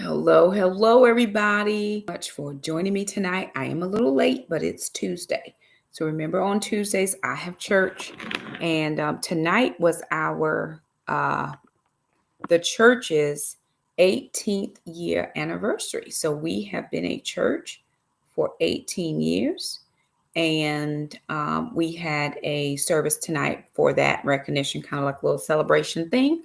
Hello, everybody. Much for joining me tonight. I am a little late, but it's Tuesday. So remember, on Tuesdays I have church, and tonight was our the church's 18th year anniversary. So we have been a church for 18 years, and we had a service tonight for that recognition, kind of like a little celebration thing.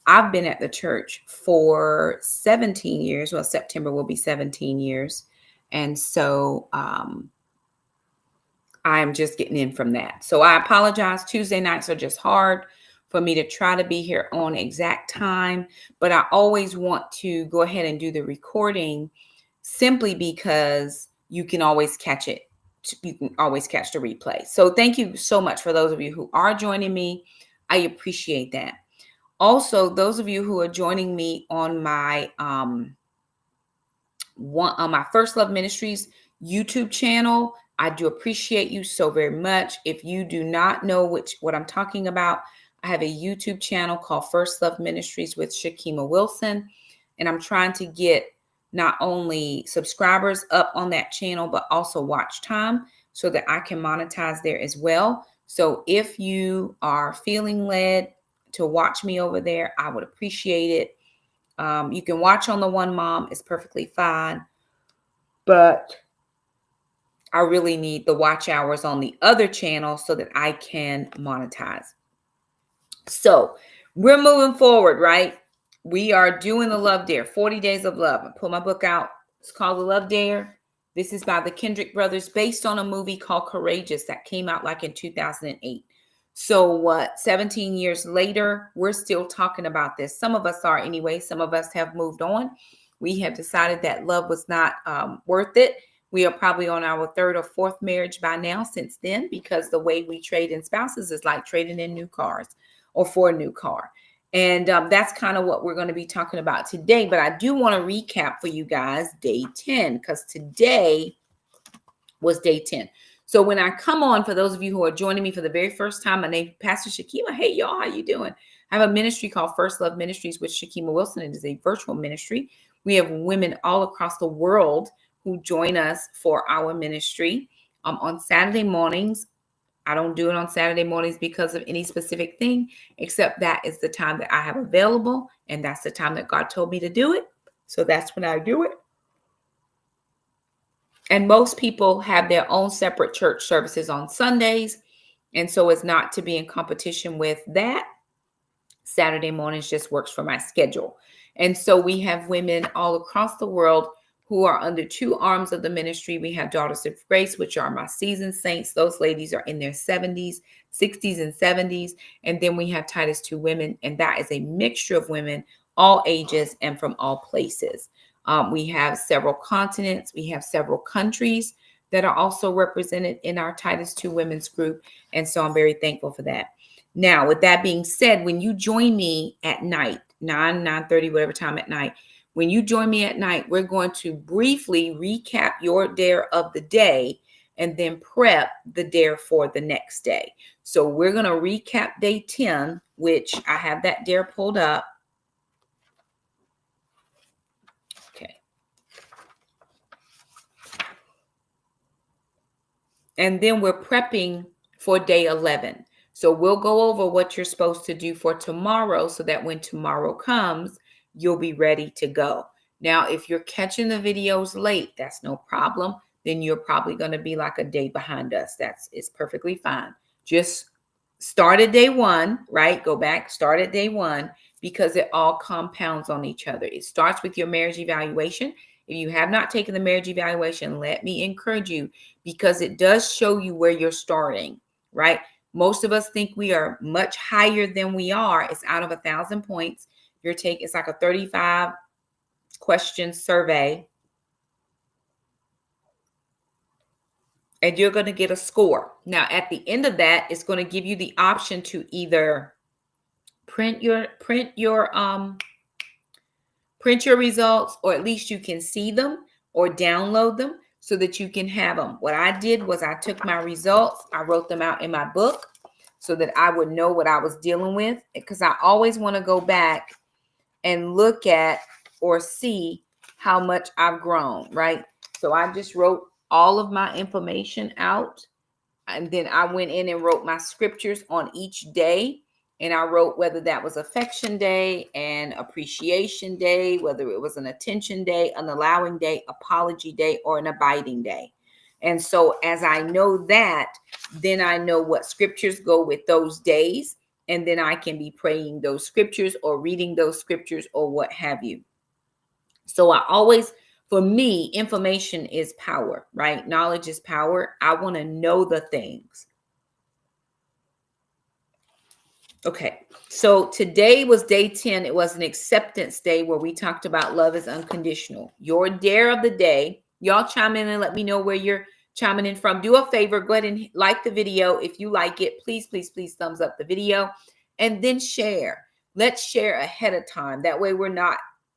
I've been at the church for 17 years. Well, September will be 17 years. And so I'm just getting in from that. So I apologize. Tuesday nights are just hard for me to try to be here on exact time. But I always want to go ahead and do the recording simply because you can always catch it. You can always catch the replay. So thank you so much for those of you who are joining me. I appreciate that. Also, those of you who are joining me on my my First Love Ministries YouTube channel, I do appreciate you so very much. If you do not know what I'm talking about, I have a YouTube channel called First Love Ministries with Shakima Wilson, and I'm trying to get not only subscribers up on that channel, but also watch time so that I can monetize there as well. So if you are feeling led to watch me over there, I would appreciate it. You can watch on the One Mom, it's perfectly fine, but I really need the watch hours on the other channel so that I can monetize. So we're moving forward, right? We are doing the Love Dare, 40 Days of Love. I pulled my book out. It's called The Love Dare. This is by the Kendrick brothers, based on a movie called Courageous that came out like in 2008. So 17 years later, we're still talking about this. Some of us are anyway. Some of us have moved on. We have decided that love was not worth it. We are probably on our third or fourth marriage by now since then, because the way we trade in spouses is like trading in new cars or for a new car. And that's kind of what we're going to be talking about today. But I do want to recap for you guys day 10, because today was day 10. So when I come on, for those of you who are joining me for the very first time, my name is Pastor Shakima. Hey, y'all, how you doing? I have a ministry called First Love Ministries with Shakima Wilson. It is a virtual ministry. We have women all across the world who join us for our ministry on Saturday mornings. I don't do it on Saturday mornings because of any specific thing, except that is the time that I have available, and that's the time that God told me to do it. So that's when I do it. And most people have their own separate church services on Sundays. And so it's not to be in competition with that. Saturday mornings just works for my schedule. And so we have women all across the world who are under two arms of the ministry. We have Daughters of Grace, which are my seasoned saints. Those ladies are in their 70s, 60s, and 70s. And then we have Titus 2 women, and that is a mixture of women, all ages and from all places. We have several continents. We have several countries that are also represented in our Titus 2 women's group. And so I'm very thankful for that. Now, with that being said, when you join me at night, 9:30, whatever time at night, when you join me at night, we're going to briefly recap your dare of the day and then prep the dare for the next day. So we're going to recap day 10, which I have that dare pulled up. Okay. And then we're prepping for day 11. So we'll go over what you're supposed to do for tomorrow so that when tomorrow comes, you'll be ready to go. Now, if you're catching the videos late, that's no problem. Then you're probably going to be like a day behind us. It's perfectly fine. Just start at day 1, right? Go back, start at day 1, because it all compounds on each other. It starts with your marriage evaluation. If you have not taken the marriage evaluation, let me encourage you, because it does show you where you're starting, right? Most of us think we are much higher than we are. It's out of 1,000 points. It's like a 35 question survey, and you're going to get a score. Now, at the end of that, it's going to give you the option to either print your results, or at least you can see them, or download them so that you can have them. What I did was I took my results, I wrote them out in my book so that I would know what I was dealing with, because I always want to go back and look at or see how much I've grown, right? So I just wrote all of my information out, and then I went in and wrote my scriptures on each day. And I wrote whether that was affection day and appreciation day, whether it was an attention day, an allowing day, apology day, or an abiding day. And so as I know that, then I know what scriptures go with those days. And then I can be praying those scriptures or reading those scriptures or what have you. So I always, for me, information is power, right? Knowledge is power. I want to know the things. Okay, so today was day 10. It was an acceptance day where we talked about love is unconditional. Your dare of the day, y'all chime in and let me know where you're chiming in from. Do a favor, go ahead and like the video. If you like it, please, please, please thumbs up the video and then share. Let's share ahead of time. That way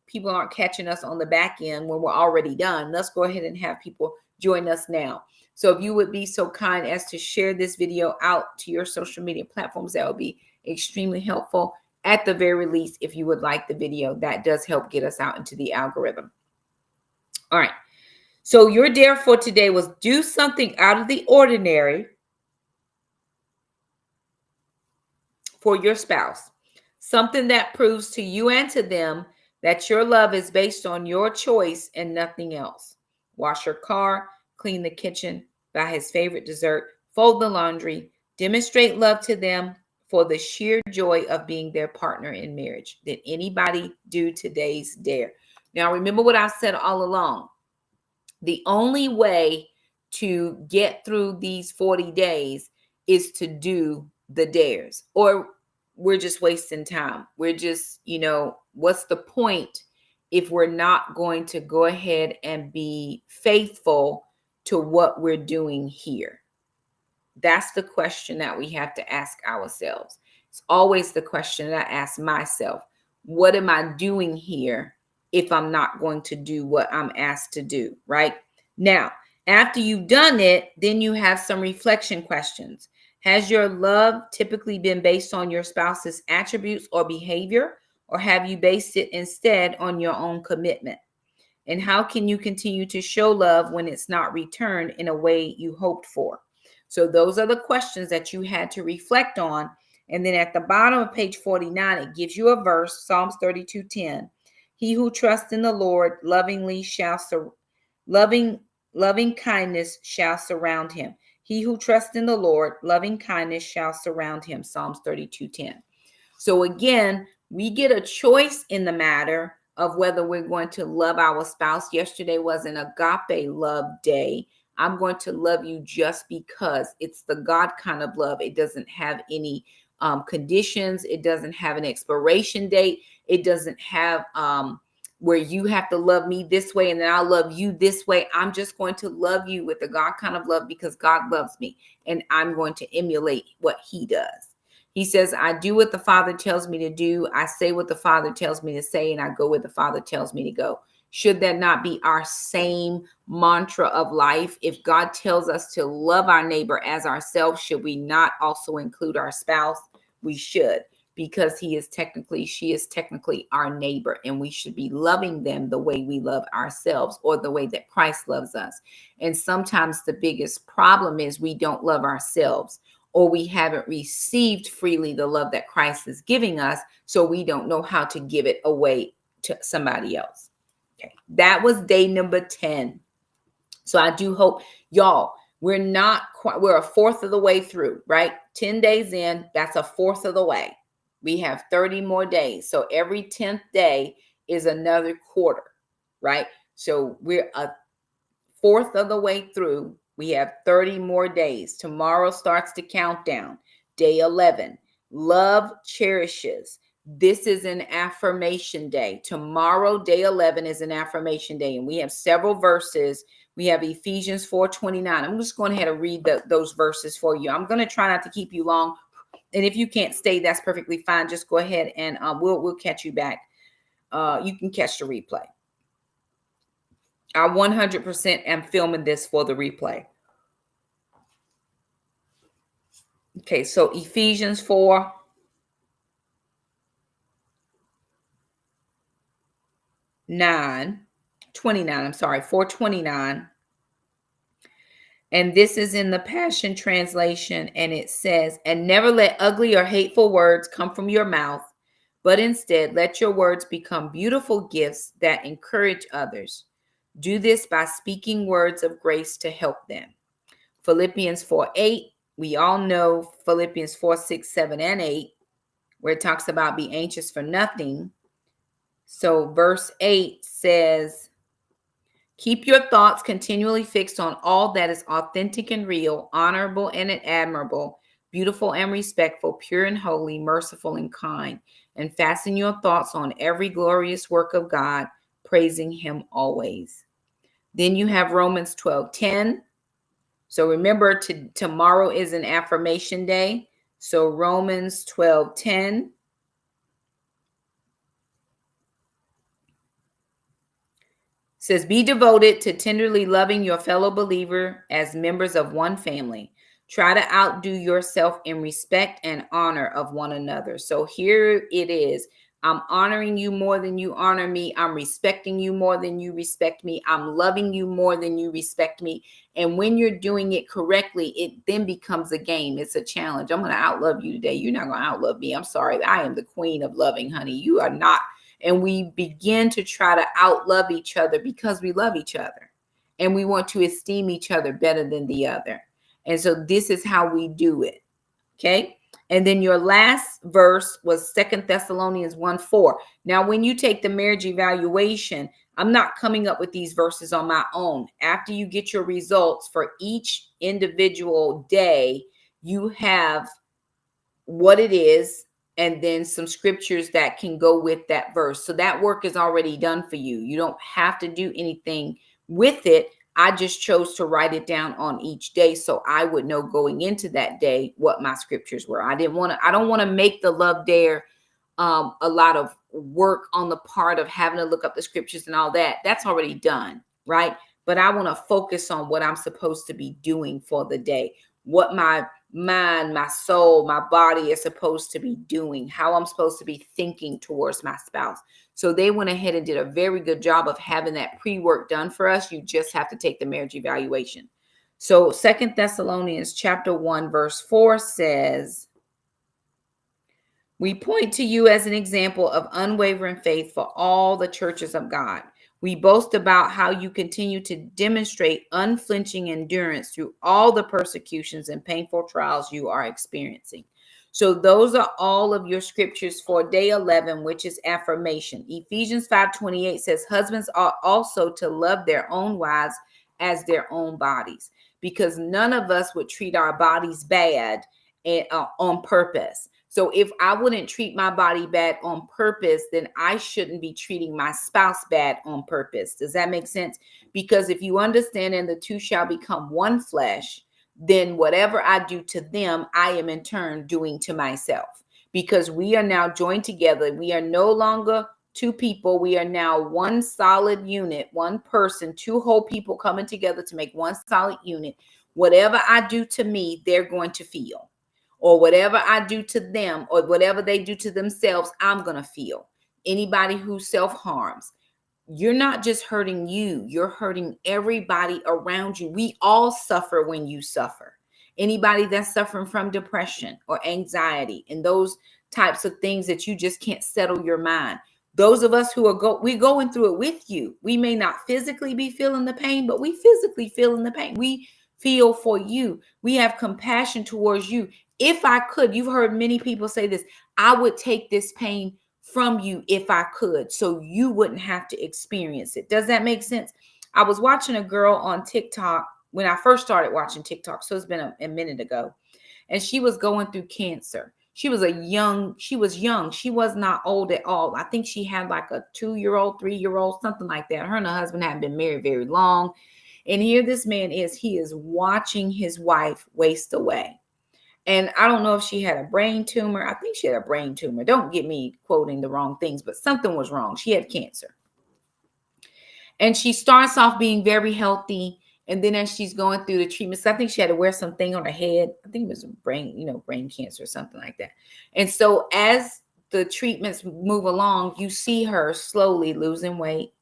people aren't catching us on the back end when we're already done. Let's go ahead and have people join us now. So if you would be so kind as to share this video out to your social media platforms, that would be extremely helpful. At the very least, if you would like the video, that does help get us out into the algorithm. All right. So your dare for today was do something out of the ordinary for your spouse. Something that proves to you and to them that your love is based on your choice and nothing else. Wash your car, clean the kitchen, buy his favorite dessert, fold the laundry, demonstrate love to them for the sheer joy of being their partner in marriage. Did anybody do today's dare? Now, remember what I've said all along. The only way to get through these 40 days is to do the dares, or we're just wasting time. We're just, what's the point if we're not going to go ahead and be faithful to what we're doing here? That's the question that we have to ask ourselves. It's always the question that I ask myself. What am I doing here if I'm not going to do what I'm asked to do, right? Now, after you've done it, then you have some reflection questions. Has your love typically been based on your spouse's attributes or behavior, or have you based it instead on your own commitment? And how can you continue to show love when it's not returned in a way you hoped for? So those are the questions that you had to reflect on. And then at the bottom of page 49, it gives you a verse, Psalms 32:10. He who trusts in the Lord loving kindness shall surround him. He who trusts in the Lord, loving kindness shall surround him. Psalms 32:10. So again, we get a choice in the matter of whether we're going to love our spouse. Yesterday was an agape love day. I'm going to love you just because. It's the God kind of love. It doesn't have any conditions. It doesn't have an expiration date. It doesn't have where you have to love me this way and then I'll love you this way. I'm just going to love you with the God kind of love because God loves me, and I'm going to emulate what he does. He says, I do what the Father tells me to do. I say what the Father tells me to say, and I go where the Father tells me to go. Should that not be our same mantra of life? If God tells us to love our neighbor as ourselves, should we not also include our spouse? We should, because she is technically our neighbor, and we should be loving them the way we love ourselves, or the way that Christ loves us. And sometimes the biggest problem is we don't love ourselves, or we haven't received freely the love that Christ is giving us, so we don't know how to give it away to somebody else. Okay, that was day number 10. So I do hope y'all, we're a fourth of the way through, right? 10 days in, that's a fourth of the way. We have 30 more days. So every 10th day is another quarter, right? So we're a fourth of the way through. We have 30 more days. Tomorrow starts the countdown. Day 11, love cherishes. This is an affirmation day. Tomorrow, day 11, is an affirmation day. And we have several verses. We have Ephesians 4:29. I'm just going ahead and read those verses for you. I'm going to try not to keep you long. And if you can't stay, that's perfectly fine. Just go ahead and we'll catch you back. You can catch the replay. I 100% am filming this for the replay. Okay, so Ephesians 4:9 29, I'm sorry, 429. And this is in the Passion Translation, and it says, "And never let ugly or hateful words come from your mouth, but instead let your words become beautiful gifts that encourage others. Do this by speaking words of grace to help them." Philippians 4:8. We all know Philippians 4:6, 7, and 8, where it talks about be anxious for nothing. So verse 8 says, "Keep your thoughts continually fixed on all that is authentic and real, honorable and admirable, beautiful and respectful, pure and holy, merciful and kind, and fasten your thoughts on every glorious work of God, praising him always." Then you have Romans 12:10. So remember, tomorrow is an affirmation day. So Romans 12:10 says, "Be devoted to tenderly loving your fellow believer as members of one family. Try to outdo yourself in respect and honor of one another." So here it is. I'm honoring you more than you honor me. I'm respecting you more than you respect me. I'm loving you more than you respect me. And when you're doing it correctly, it then becomes a game. It's a challenge. I'm going to outlove you today. You're not going to outlove me. I'm sorry. I am the queen of loving, honey. You are not. And we begin to try to outlove each other because we love each other and we want to esteem each other better than the other. And so this is how we do it. Okay. And then your last verse was 2 Thessalonians 1:4. Now, when you take the marriage evaluation, I'm not coming up with these verses on my own. After you get your results for each individual day, you have what it is, and then some scriptures that can go with that verse. So that work is already done for you. You don't have to do anything with it. I just chose to write it down on each day so I would know going into that day what my scriptures were. I don't want to make the Love Dare a lot of work on the part of having to look up the scriptures and all that. That's already done, right? But I want to focus on what I'm supposed to be doing for the day, what my mind, my soul, my body is supposed to be doing, how I'm supposed to be thinking towards my spouse. So they went ahead and did a very good job of having that pre-work done for us. You just have to take the marriage evaluation. So 2 Thessalonians chapter 1, verse 4 says, "We point to you as an example of unwavering faith for all the churches of God. We boast about how you continue to demonstrate unflinching endurance through all the persecutions and painful trials you are experiencing." So those are all of your scriptures for day 11, which is affirmation. Ephesians 5:28 says, "Husbands ought also to love their own wives as their own bodies," because none of us would treat our bodies bad on purpose. So if I wouldn't treat my body bad on purpose, then I shouldn't be treating my spouse bad on purpose. Does that make sense? Because if you understand, and the two shall become one flesh, then whatever I do to them, I am in turn doing to myself. Because we are now joined together. We are no longer two people. We are now one solid unit, one person, two whole people coming together to make one solid unit. Whatever I do to me, they're going to feel. Or whatever I do to them, or whatever they do to themselves, I'm going to feel. Anybody who self-harms, you're not just hurting you, you're hurting everybody around you. We all suffer when you suffer. Anybody that's suffering from depression or anxiety and those types of things that you just can't settle your mind. Those of us who are we're going through it with you. We may not physically be feeling the pain, but we physically feeling the pain. We feel for you. We have compassion towards you. If I could, you've heard many people say this, I would take this pain from you if I could, so you wouldn't have to experience it. Does that make sense? I was watching a girl on TikTok when I first started watching TikTok, so it's been a minute ago, and she was going through cancer. She was young. She was not old at all. I think she had like a 2-year-old, 3-year-old, something like that. Her and her husband hadn't been married very long. And here this man is, he is watching his wife waste away. And I don't know if she had a brain tumor. I think she had a brain tumor. Don't get me quoting the wrong things, but something was wrong. She had cancer. And she starts off being very healthy. And then as she's going through the treatments, I think she had to wear something on her head. I think it was brain cancer or something like that. And so as the treatments move along, you see her slowly losing weight.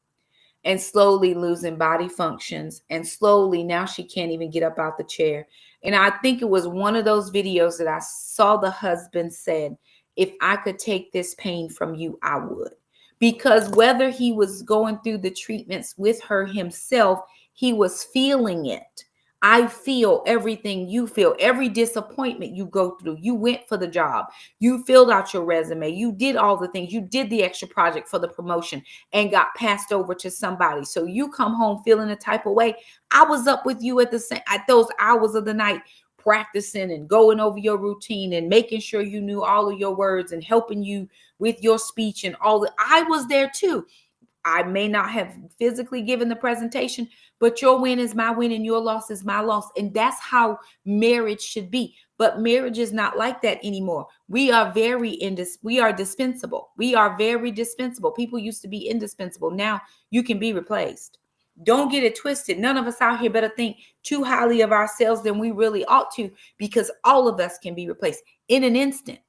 and slowly losing body functions. And slowly now she can't even get up out the chair. And I think it was one of those videos that I saw the husband said, if I could take this pain from you, I would. Because whether he was going through the treatments with her himself, he was feeling it. I feel everything you feel, every disappointment you go through. You went for the job, you filled out your resume, you did all the things, you did the extra project for the promotion and got passed over to somebody. So you come home feeling a type of way. I was up with you at those hours of the night, practicing and going over your routine and making sure you knew all of your words and helping you with your speech and all that. I was there too. I may not have physically given the presentation, but your win is my win and your loss is my loss. And that's how marriage should be. But marriage is not like that anymore. We are we are dispensable. We are very dispensable. People used to be indispensable. Now you can be replaced. Don't get it twisted. None of us out here better think too highly of ourselves than we really ought to, because all of us can be replaced in an instant.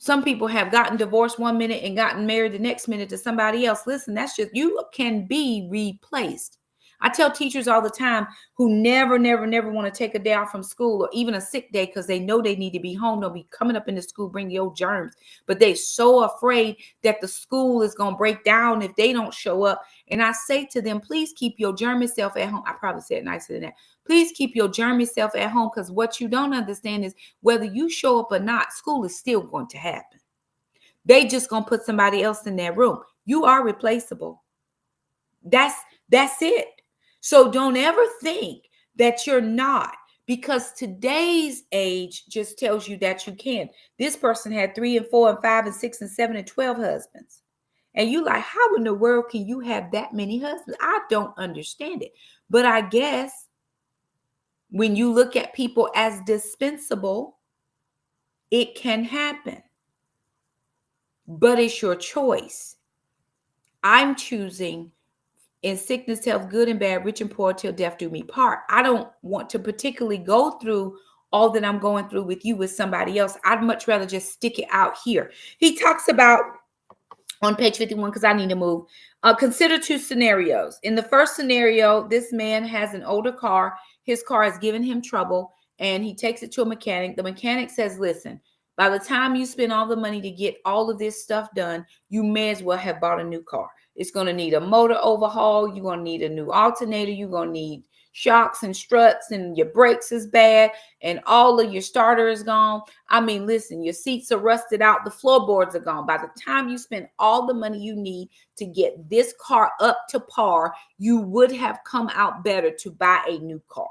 Some people have gotten divorced one minute and gotten married the next minute to somebody else. Listen, that's just, you can be replaced. I tell teachers all the time who never want to take a day off from school or even a sick day because they know they need to be home. They'll be coming up into school, bring the old germs, but they're so afraid that the school is going to break down if they don't show up. And I say to them, please keep your germy self at home. I probably said it nicer than that. Please keep your germy self at home, because what you don't understand is whether you show up or not, school is still going to happen. They just going to put somebody else in that room. You are replaceable. That's it. So don't ever think that you're not, because today's age just tells you that you can. This person had 3 and 4 and 5 and 6 and 7 and 12 husbands. And you like, how in the world can you have that many husbands? I don't understand it. But I guess when you look at people as dispensable, it can happen. But it's your choice. I'm choosing in sickness, health, good and bad, rich and poor, till death do me part. I don't want to particularly go through all that I'm going through with you with somebody else. I'd much rather just stick it out here. He talks about on page 51, because I need to move. Consider 2 scenarios. In the first scenario, this man has an older car. His car has given him trouble, and he takes it to a mechanic. The mechanic says, listen, by the time you spend all the money to get all of this stuff done, you may as well have bought a new car. It's going to need a motor overhaul. You're going to need a new alternator. You're going to need shocks and struts, and your brakes is bad, and all of your starter is gone. I mean, listen, your seats are rusted out. The floorboards are gone. By the time you spend all the money you need to get this car up to par, you would have come out better to buy a new car.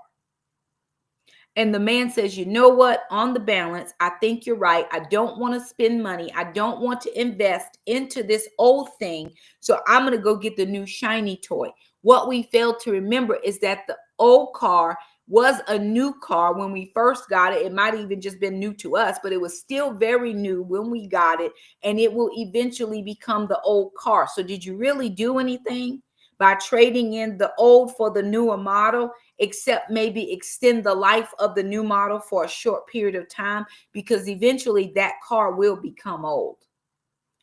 And the man says, you know what? On the balance, I think you're right. I don't want to spend money. I don't want to invest into this old thing. So I'm going to go get the new shiny toy. What we failed to remember is that the old car was a new car when we first got it. It might have even just been new to us, but it was still very new when we got it. And it will eventually become the old car. So did you really do anything by trading in the old for the newer model, except maybe extend the life of the new model for a short period of time? Because eventually that car will become old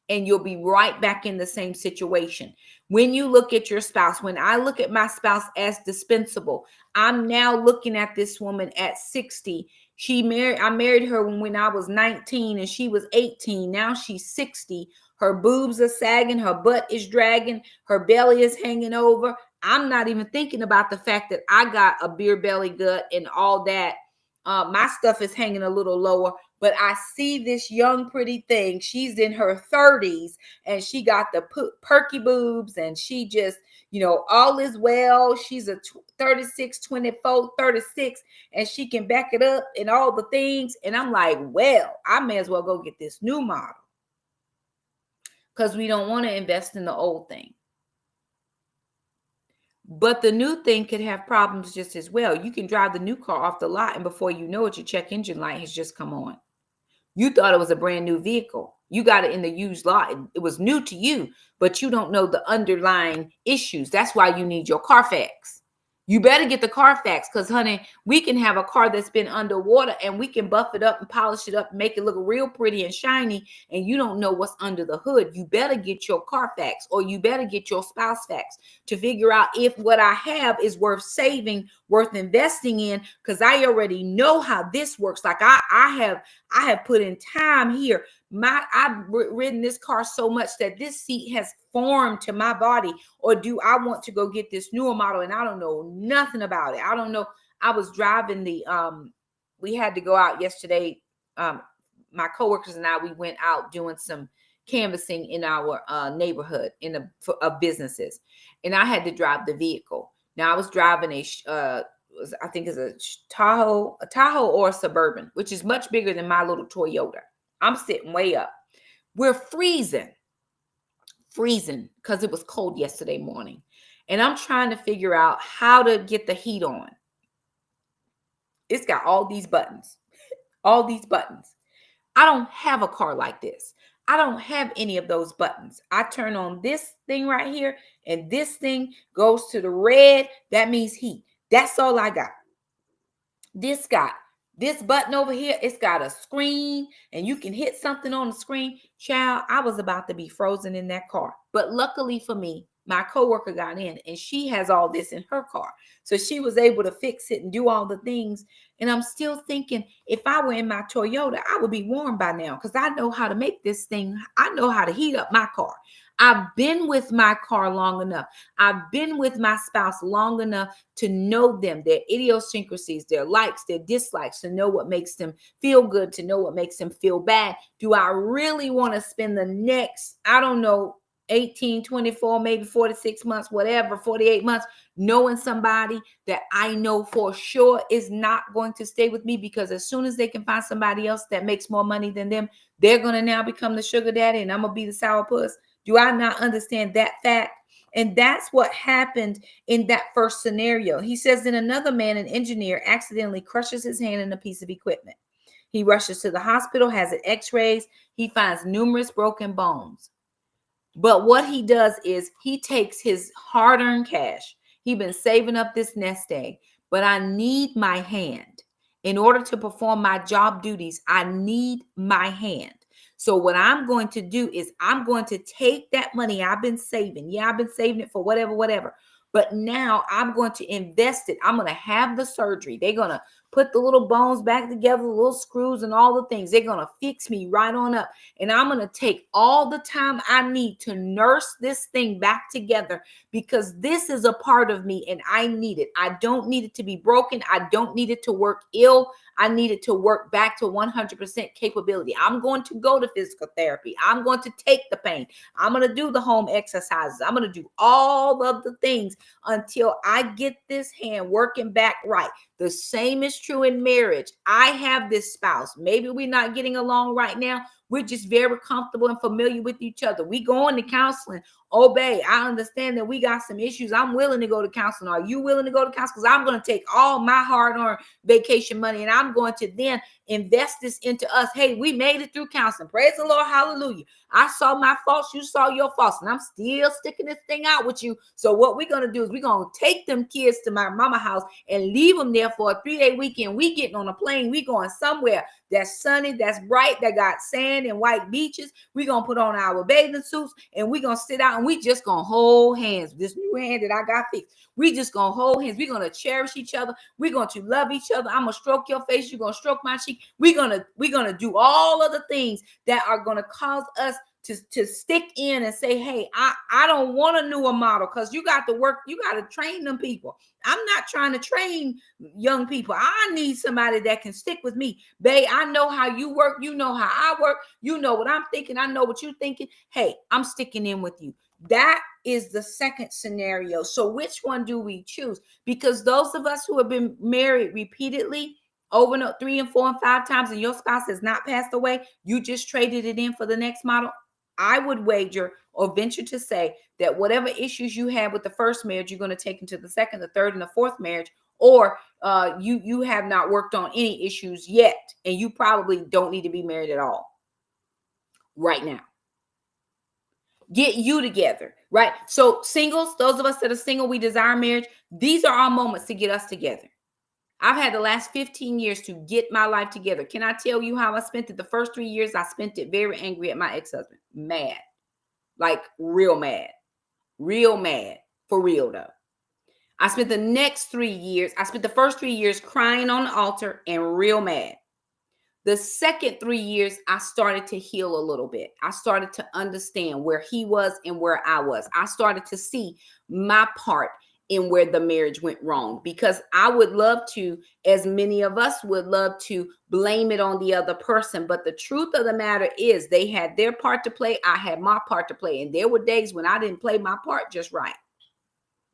and you'll be right back in the same situation. When you look at your spouse, when I look at my spouse as dispensable, I'm now looking at this woman at 60. I married her when I was 19 and she was 18. Now she's 60. Her boobs are sagging. Her butt is dragging. Her belly is hanging over. I'm not even thinking about the fact that I got a beer belly gut and all that. My stuff is hanging a little lower, but I see this young, pretty thing. She's in her 30s and she got the perky boobs, and she just, all is well. She's a 36, 24, 36, and she can back it up and all the things. And I'm like, well, I may as well go get this new model, because we don't want to invest in the old thing. But the new thing could have problems just as well. You can drive the new car off the lot, and before you know it, your check engine light has just come on. You thought it was a brand new vehicle. You got it in the used lot. It was new to you, but you don't know the underlying issues. That's why you need your Carfax. You better get the Carfax, because, honey, we can have a car that's been underwater and we can buff it up and polish it up and make it look real pretty and shiny, and you don't know what's under the hood. You better get your Carfax, or you better get your spouse fax to figure out if what I have is worth saving, worth investing in, because I already know how this works. Like I have put in time here. I've ridden this car so much that this seat has formed to my body. Or do I want to go get this newer model and I don't know nothing about it? I don't know. I was driving we had to go out yesterday. My coworkers and I, we went out doing some canvassing in our neighborhood of businesses, and I had to drive the vehicle. Now I was driving I think it's a Tahoe or a Suburban, which is much bigger than my little Toyota. I'm sitting way up. We're freezing because it was cold yesterday morning. And I'm trying to figure out how to get the heat on. It's got all these buttons. I don't have a car like this. I don't have any of those buttons. I turn on this thing right here, and this thing goes to the red. That means heat. That's all I got. This button over here, it's got a screen, and you can hit something on the screen. Child, I was about to be frozen in that car. But luckily for me, my coworker got in, and she has all this in her car. So she was able to fix it and do all the things. And I'm still thinking, if I were in my Toyota, I would be warm by now, because I know how to make this thing. I know how to heat up my car. I've been with my car long enough. I've been with my spouse long enough to know them, their idiosyncrasies, their likes, their dislikes, to know what makes them feel good, to know what makes them feel bad. Do I really want to spend the next, I don't know, 18, 24, maybe 46 months, whatever, 48 months, knowing somebody that I know for sure is not going to stay with me? Because as soon as they can find somebody else that makes more money than them, they're going to now become the sugar daddy, and I'm going to be the sourpuss. Do I not understand that fact? And that's what happened in that first scenario. He says, then another man, an engineer, accidentally crushes his hand in a piece of equipment. He rushes to the hospital, has it x-rays. He finds numerous broken bones. But what he does is he takes his hard-earned cash. He's been saving up this nest egg, but I need my hand. In order to perform my job duties, I need my hand. So what I'm going to do is I'm going to take that money I've been saving. Yeah, I've been saving it for whatever. But now I'm going to invest it. I'm going to have the surgery. They're going to put the little bones back together, the little screws and all the things. They're going to fix me right on up. And I'm going to take all the time I need to nurse this thing back together, because this is a part of me and I need it. I don't need it to be broken. I don't need it to work ill. I need it to work back to 100% capability. I'm going to go to physical therapy. I'm going to take the pain. I'm going to do the home exercises. I'm going to do all of the things until I get this hand working back right. The same is true in marriage. I have this spouse. Maybe we're not getting along right now. We're just very comfortable and familiar with each other. We go into counseling. Oh, babe, I understand that we got some issues. I'm willing to go to counseling. Are you willing to go to counseling? Because I'm going to take all my hard-earned vacation money and I'm going to then invest this into us. Hey, we made it through counseling. Praise the Lord. Hallelujah. I saw my faults. You saw your faults. And I'm still sticking this thing out with you. So what we're going to do is we're going to take them kids to my mama house and leave them there for a 3-day weekend. We getting on a plane. We going somewhere that's sunny, that's bright, that got sand and white beaches. We're going to put on our bathing suits and we're going to sit out and we just going to hold hands. This new hand that I got fixed. We just going to hold hands. We're going to cherish each other. We're going to love each other. I'm going to stroke your face. You're going to stroke my cheek. We're going to do all of the things that are going to cause us to stick in and say, hey, I don't want a newer model, because you got to work. You got to train them people. I'm not trying to train young people. I need somebody that can stick with me. Babe, I know how you work. You know how I work. You know what I'm thinking. I know what you're thinking. Hey, I'm sticking in with you. That is the second scenario. So which one do we choose? Because those of us who have been married repeatedly over 3 and 4 and 5 times, and your spouse has not passed away, you just traded it in for the next model, I would wager or venture to say that whatever issues you had with the first marriage, you're going to take into the second, the third, and the fourth marriage, or you have not worked on any issues yet, and you probably don't need to be married at all right now. Get you together. right? So singles, those of us that are single, we desire marriage. These are our moments to get us together. I've had the last 15 years to get my life together. Can I tell you how I spent it? The first 3 years, I spent it very angry at my ex-husband. Mad. Like real mad. Real mad. For real though. I spent the next 3 years, I spent the first 3 years crying on the altar and real mad. The second 3 years, I started to heal a little bit. I started to understand where he was and where I was. I started to see my part in where the marriage went wrong, because I would love to, as many of us would love to, blame it on the other person. But the truth of the matter is they had their part to play. I had my part to play. And there were days when I didn't play my part just right.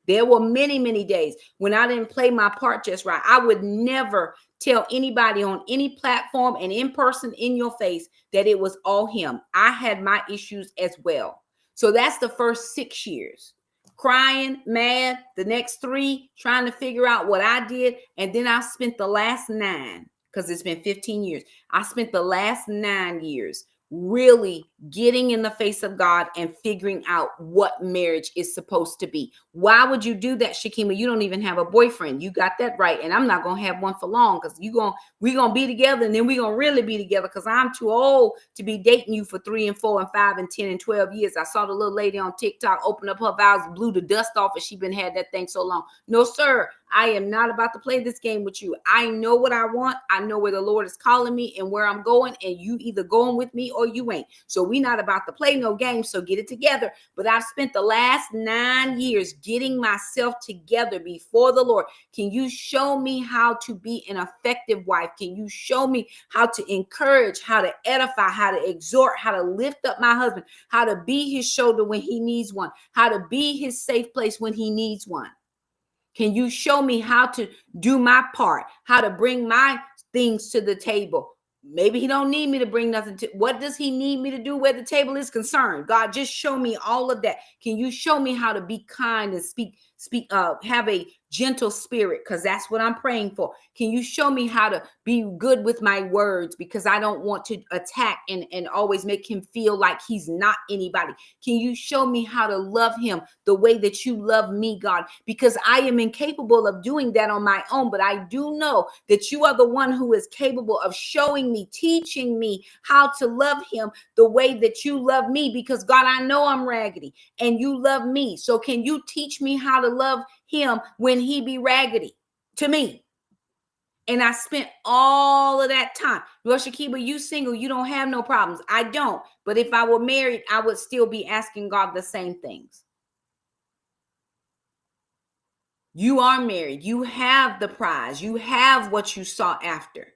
There were many, many days when I didn't play my part just right. I would never tell anybody on any platform and in person in your face that it was all him. I had my issues as well. So that's the first 6 years. Crying, mad, the next 3, trying to figure out what I did. And then I spent the last 9, because it's been 15 years. I spent the last 9 years really getting in the face of God and figuring out what marriage is supposed to be. Why would you do that, Shakima? You don't even have a boyfriend. You got that right. And I'm not going to have one for long, because we're going to be together, and then we're going to really be together, because I'm too old to be dating you for 3 and 4 and 5 and 10 and 12 years. I saw the little lady on TikTok open up her vows, blew the dust off, and she been had that thing so long. No, sir. I am not about to play this game with you. I know what I want. I know where the Lord is calling me and where I'm going, and you either going with me or you ain't. So we not about to play no games. So get it together. But I've spent the last 9 years getting myself together before the Lord. Can you show me how to be an effective wife? Can you show me how to encourage, how to edify, how to exhort, how to lift up my husband, how to be his shoulder when he needs one, how to be his safe place when he needs one? Can you show me how to do my part, how to bring my things to the table? Maybe he don't need me to bring nothing to. What does he need me to do where the table is concerned? God, just show me all of that. Can you show me how to be kind and have a gentle spirit? Because that's what I'm praying for. Can you show me how to be good with my words? Because I don't want to attack and always make him feel like he's not anybody. Can you show me how to love him the way that you love me, God? Because I am incapable of doing that on my own, but I do know that you are the one who is capable of showing me, teaching me how to love him the way that you love me. Because God, I know I'm raggedy and you love me. So can you teach me how to love him when he be raggedy to me? And I spent all of that time. Well, Shakiba, you single, you don't have no problems. I don't. But if I were married, I would still be asking God the same things. You are married. You have the prize. You have what you sought after.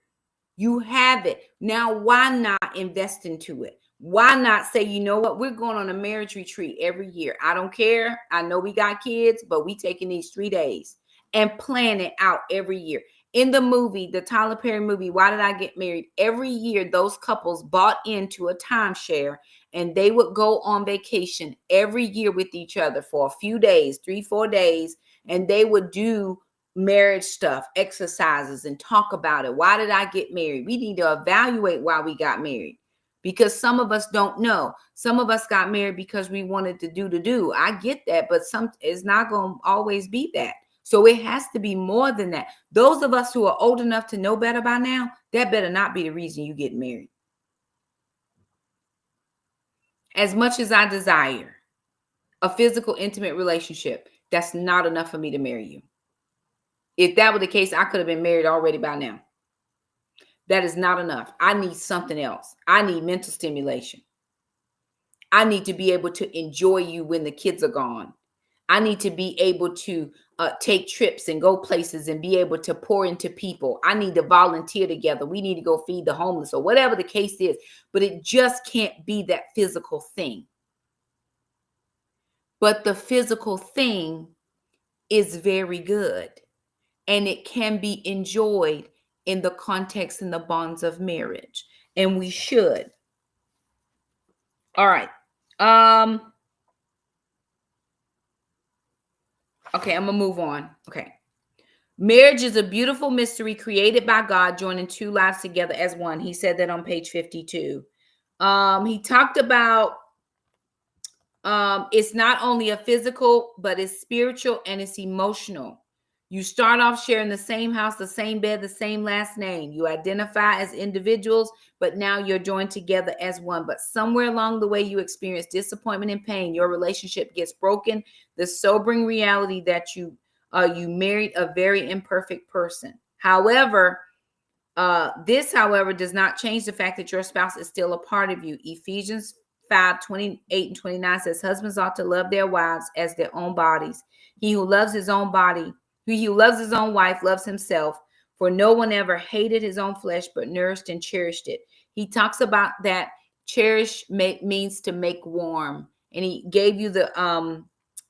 You have it. Now, why not invest into it? Why not say, you know what? We're going on a marriage retreat every year. I don't care. I know we got kids, but we taking these 3 days and plan it out every year. In the movie, the Tyler Perry movie, Why Did I Get Married? Every year, those couples bought into a timeshare, and they would go on vacation every year with each other for a few days, 3-4 days, and they would do marriage stuff, exercises, and talk about it. Why did I get married? We need to evaluate why we got married, because some of us don't know. Some of us got married because we wanted to do. I get that, but it's not going to always be that. So it has to be more than that. Those of us who are old enough to know better by now, that better not be the reason you get married. As much as I desire a physical, intimate relationship, that's not enough for me to marry you. If that were the case, I could have been married already by now. That is not enough. I need something else. I need mental stimulation. I need to be able to enjoy you when the kids are gone. I need to be able to take trips and go places and be able to pour into people. I need to volunteer together. We need to go feed the homeless or whatever the case is. But it just can't be that physical thing. But the physical thing is very good. And it can be enjoyed in the context and the bonds of marriage. And we should. All right. Okay, I'm going to move on. Okay. Marriage is a beautiful mystery created by God, joining 2 lives together as one. He said that on page 52. He talked about It's not only a physical, but it's spiritual and it's emotional. You start off sharing the same house, the same bed, the same last name. You identify as individuals, but now you're joined together as one. But somewhere along the way, you experience disappointment and pain. Your relationship gets broken. The sobering reality that you married a very imperfect person. However, this, however, does not change the fact that your spouse is still a part of you. Ephesians 5:28 and 29 says, husbands ought to love their wives as their own bodies. He who loves his own body, he who loves his own wife loves himself. For no one ever hated his own flesh, but nourished and cherished it. He talks about that means to make warm. And he gave you the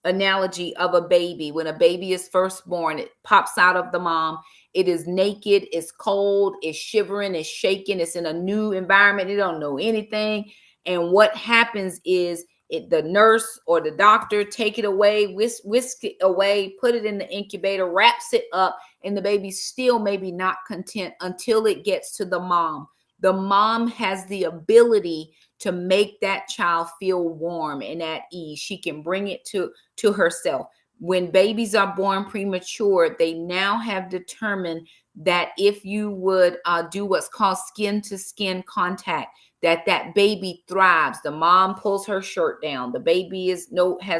analogy of a baby. When a baby is first born, it pops out of the mom. It is naked, it's cold, it's shivering, it's shaking, it's in a new environment. It don't know anything. And what happens is the nurse or the doctor take it away, whisk it away, put it in the incubator, wraps it up, and the baby still maybe not content until it gets to the mom. The mom has the ability to make that child feel warm and at ease. She can bring it to herself. When babies are born premature, they now have determined that if you would do what's called skin to skin contact, that baby thrives. The mom pulls her shirt down. The baby has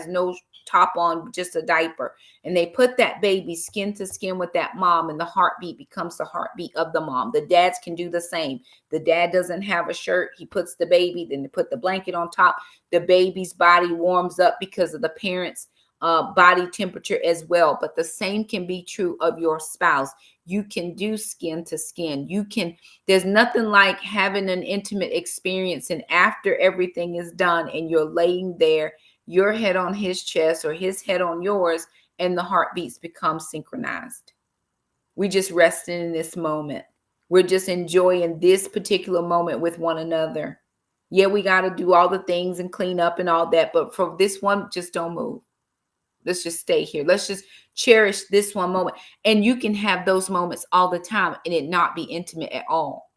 no top on, just a diaper. And they put that baby skin to skin with that mom, and the heartbeat becomes the heartbeat of the mom. The dads can do the same. The dad doesn't have a shirt. He puts the baby, then they put the blanket on top. The baby's body warms up because of the parents' body temperature as well. But the same can be true of your spouse. You can do skin to skin. There's nothing like having an intimate experience, and after everything is done and you're laying there, your head on his chest or his head on yours, and the heartbeats become synchronized. We just resting in this moment. We're just enjoying this particular moment with one another. Yeah, we got to do all the things and clean up and all that, but for this one, just don't move. Let's just stay here. Let's just cherish this one moment. And you can have those moments all the time and it not be intimate at all.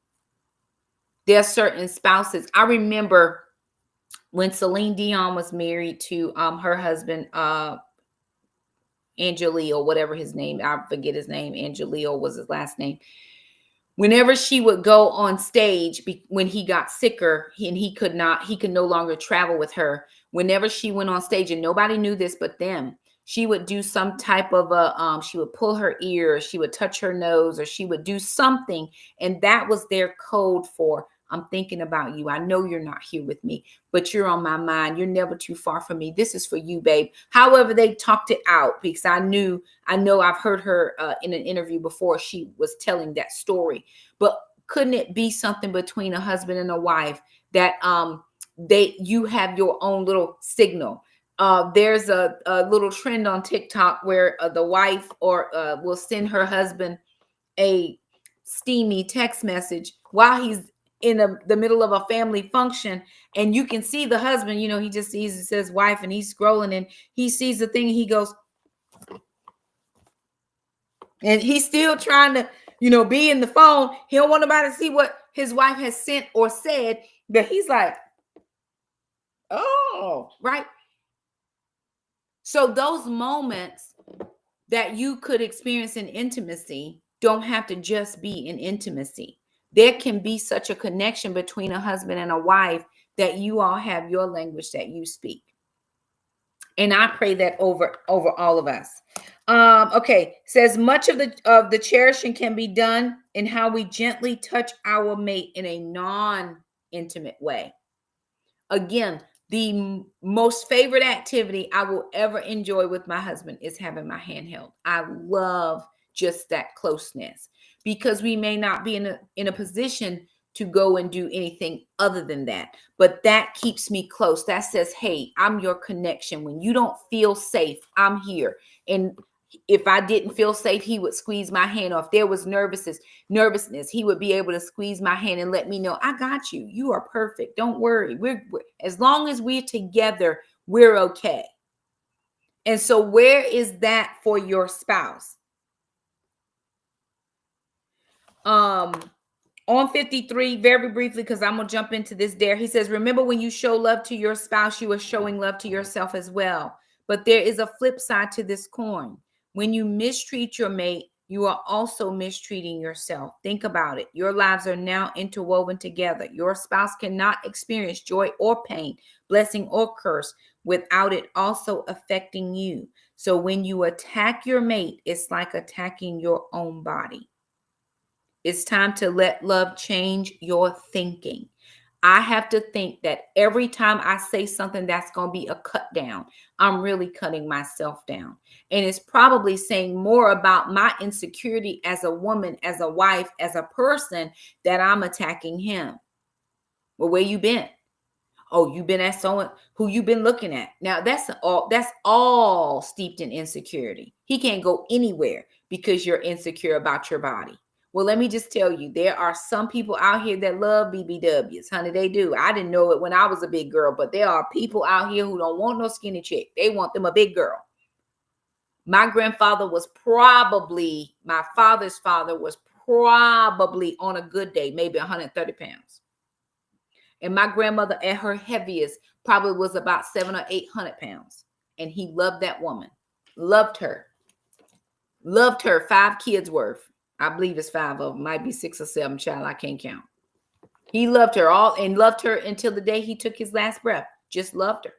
There are certain spouses. I remember when Celine Dion was married to her husband, Angelio, whatever his name, I forget his name. Angelio was his last name. Whenever she would go on stage, when he got sicker and he could no longer travel with her. Whenever she went on stage, and nobody knew this but them, she would do some type of she would pull her ear, or she would touch her nose, or she would do something. And that was their code for, I'm thinking about you. I know you're not here with me, but you're on my mind. You're never too far from me. This is for you, babe. However, they talked it out, because I know I've heard her in an interview before. She was telling that story. But couldn't it be something between a husband and a wife that you have your own little signal? There's a little trend on TikTok where the wife will send her husband a steamy text message while he's in the middle of a family function, and you can see the husband, he just sees, it says wife, and he's scrolling, and he sees the thing, and he goes, and he's still trying to, be in the phone. He don't want nobody to see what his wife has sent or said, but he's like, oh, right. So those moments that you could experience in intimacy don't have to just be in intimacy. There can be such a connection between a husband and a wife that you all have your language that you speak. And I pray that over all of us. Okay, says much of the cherishing can be done in how we gently touch our mate in a non-intimate way. Again, the most favorite activity I will ever enjoy with my husband is having my hand held. I love just that closeness, because we may not be in a position to go and do anything other than that. But that keeps me close. That says, hey, I'm your connection. When you don't feel safe, I'm here. And if I didn't feel safe, he would squeeze my hand. Or if there was nervousness, he would be able to squeeze my hand and let me know, I got you. You are perfect. Don't worry. We're as long as we're together, we're okay. And so where is that for your spouse? On 53, very briefly, because I'm going to jump into this dare. He says, remember when you show love to your spouse, you are showing love to yourself as well. But there is a flip side to this coin. When you mistreat your mate, you are also mistreating yourself. Think about it. Your lives are now interwoven together. Your spouse cannot experience joy or pain, blessing or curse without it also affecting you. So when you attack your mate, it's like attacking your own body. It's time to let love change your thinking. I have to think that every time I say something that's going to be a cut down, I'm really cutting myself down. And it's probably saying more about my insecurity as a woman, as a wife, as a person, that I'm attacking him. Well, where you been? Oh, you been at someone who you been looking at. Now that's all steeped in insecurity. He can't go anywhere because you're insecure about your body. Well, let me just tell you, there are some people out here that love BBWs. Honey, they do. I didn't know it when I was a big girl, but there are people out here who don't want no skinny chick. They want them a big girl. My grandfather was probably, my father's father was probably on a good day, maybe 130 pounds. And my grandmother at her heaviest probably was about 700 or 800 pounds. And he loved that woman. Loved her. Loved her. 5 kids worth. I believe it's 5 of them. Might be 6 or 7, child. I can't count. He loved her all and loved her until the day he took his last breath. Just loved her.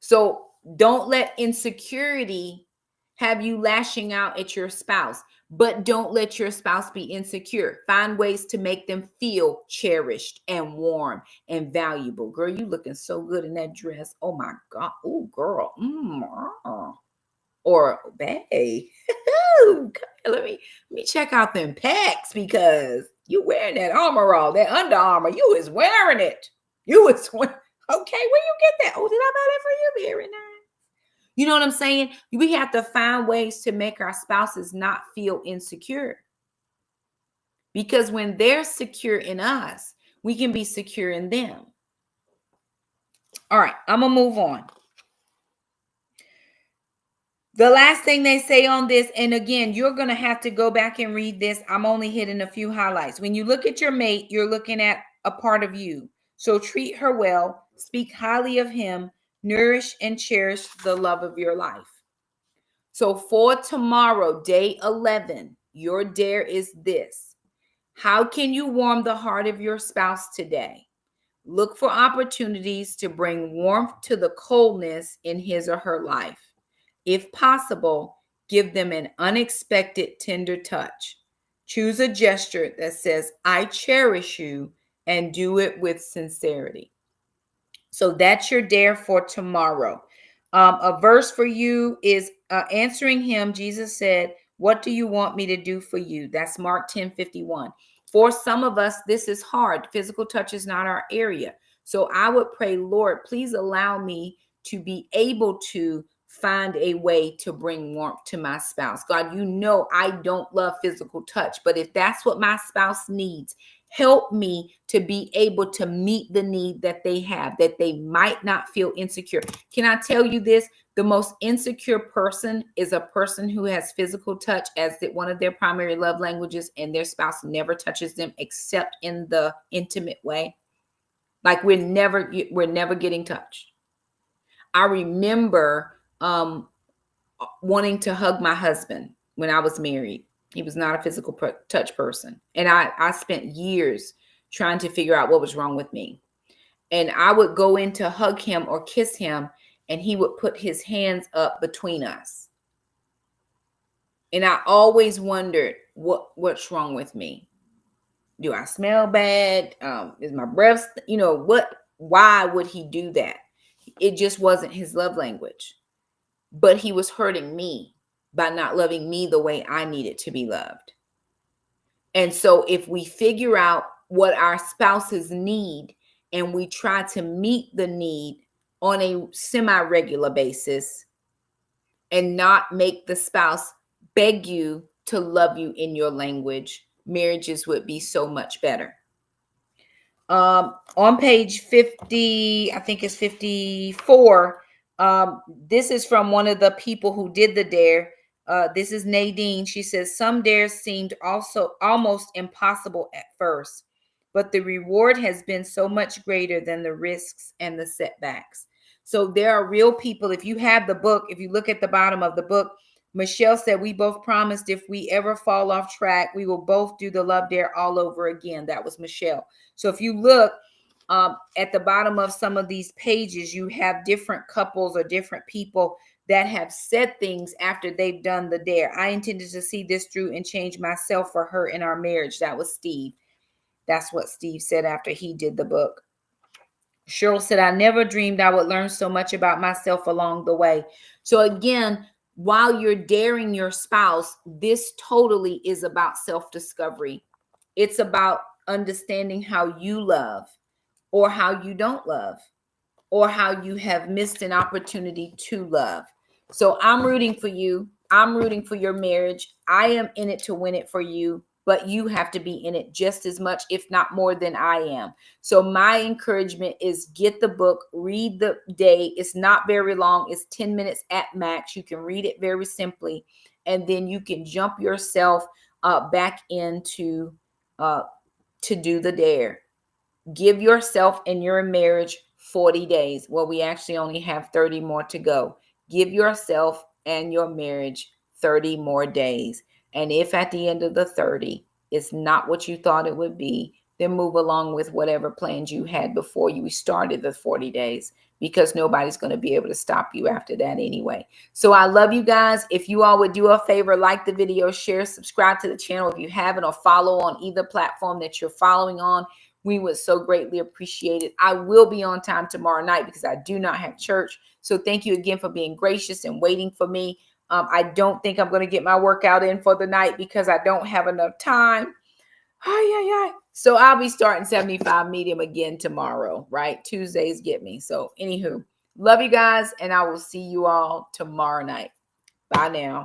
So don't let insecurity have you lashing out at your spouse, but don't let your spouse be insecure. Find ways to make them feel cherished and warm and valuable. Girl, you looking so good in that dress. Oh my God. Oh, girl. Or, babe, let me check out them pecs because you wearing that armor all, that Under Armour. You is wearing it. You is wearing. Okay, where you get that? Oh, did I buy that for you? Very nice. You know what I'm saying? We have to find ways to make our spouses not feel insecure. Because when they're secure in us, we can be secure in them. All right, I'm going to move on. The last thing they say on this, and again, you're going to have to go back and read this. I'm only hitting a few highlights. When you look at your mate, you're looking at a part of you. So treat her well, speak highly of him, nourish and cherish the love of your life. So for tomorrow, day 11, your dare is this. How can you warm the heart of your spouse today? Look for opportunities to bring warmth to the coldness in his or her life. If possible, give them an unexpected tender touch. Choose a gesture that says, I cherish you, and do it with sincerity. So that's your dare for tomorrow. A verse for you is answering him. Jesus said, what do you want me to do for you? That's Mark 10:51. For some of us, this is hard. Physical touch is not our area. So I would pray, Lord, please allow me to be able to find a way to bring warmth to my spouse. God, you know I don't love physical touch, but if that's what my spouse needs, help me to be able to meet the need that they have, that they might not feel insecure. Can I tell you this? The most insecure person is a person who has physical touch as one of their primary love languages, and their spouse never touches them except in the intimate way. Like we're never getting touched. I remember wanting to hug my husband when I was married. He was not a physical touch person. And I spent years trying to figure out what was wrong with me. And I would go in to hug him or kiss him, and he would put his hands up between us. And I always wondered, what's wrong with me? Do I smell bad? Is my breath, why would he do that? It just wasn't his love language. But he was hurting me by not loving me the way I needed to be loved. And so if we figure out what our spouses need and we try to meet the need on a semi-regular basis and not make the spouse beg you to love you in your language, marriages would be so much better. On page 50, I think it's 54, this is from one of the people who did the dare. This is Nadine. She says, some dares seemed also almost impossible at first, but the reward has been so much greater than the risks and the setbacks. So there are real people. If you have the book, if you look at the bottom of the book, Michelle said, we both promised if we ever fall off track, we will both do the Love Dare all over again. That was Michelle. So if you look at the bottom of some of these pages, you have different couples or different people that have said things after they've done the dare. I intended to see this through and change myself for her in our marriage. That was Steve. That's what Steve said after he did the book. Cheryl said, I never dreamed I would learn so much about myself along the way. So again, while you're daring your spouse, this totally is about self-discovery. It's about understanding how you love or how you don't love, or how you have missed an opportunity to love. So I'm rooting for you. I'm rooting for your marriage. I am in it to win it for you, but you have to be in it just as much, if not more than I am. So my encouragement is get the book, read the day. It's not very long. It's 10 minutes at max. You can read it very simply, and then you can jump yourself back into to do the dare. Give yourself and your marriage 40 days. Well, we actually only have 30 more to go. Give yourself and your marriage 30 more days. And if at the end of the 30, it's not what you thought it would be, then move along with whatever plans you had before you started the 40 days, because nobody's going to be able to stop you after that anyway. So I love you guys. If you all would do a favor, like the video, share, subscribe to the channel if you haven't, or follow on either platform that you're following on. We would so greatly appreciate it. I will be on time tomorrow night because I do not have church. So thank you again for being gracious and waiting for me. I don't think I'm going to get my workout in for the night because I don't have enough time. So I'll be starting 75 medium again tomorrow, right? Tuesdays get me. So anywho, love you guys, and I will see you all tomorrow night. Bye now.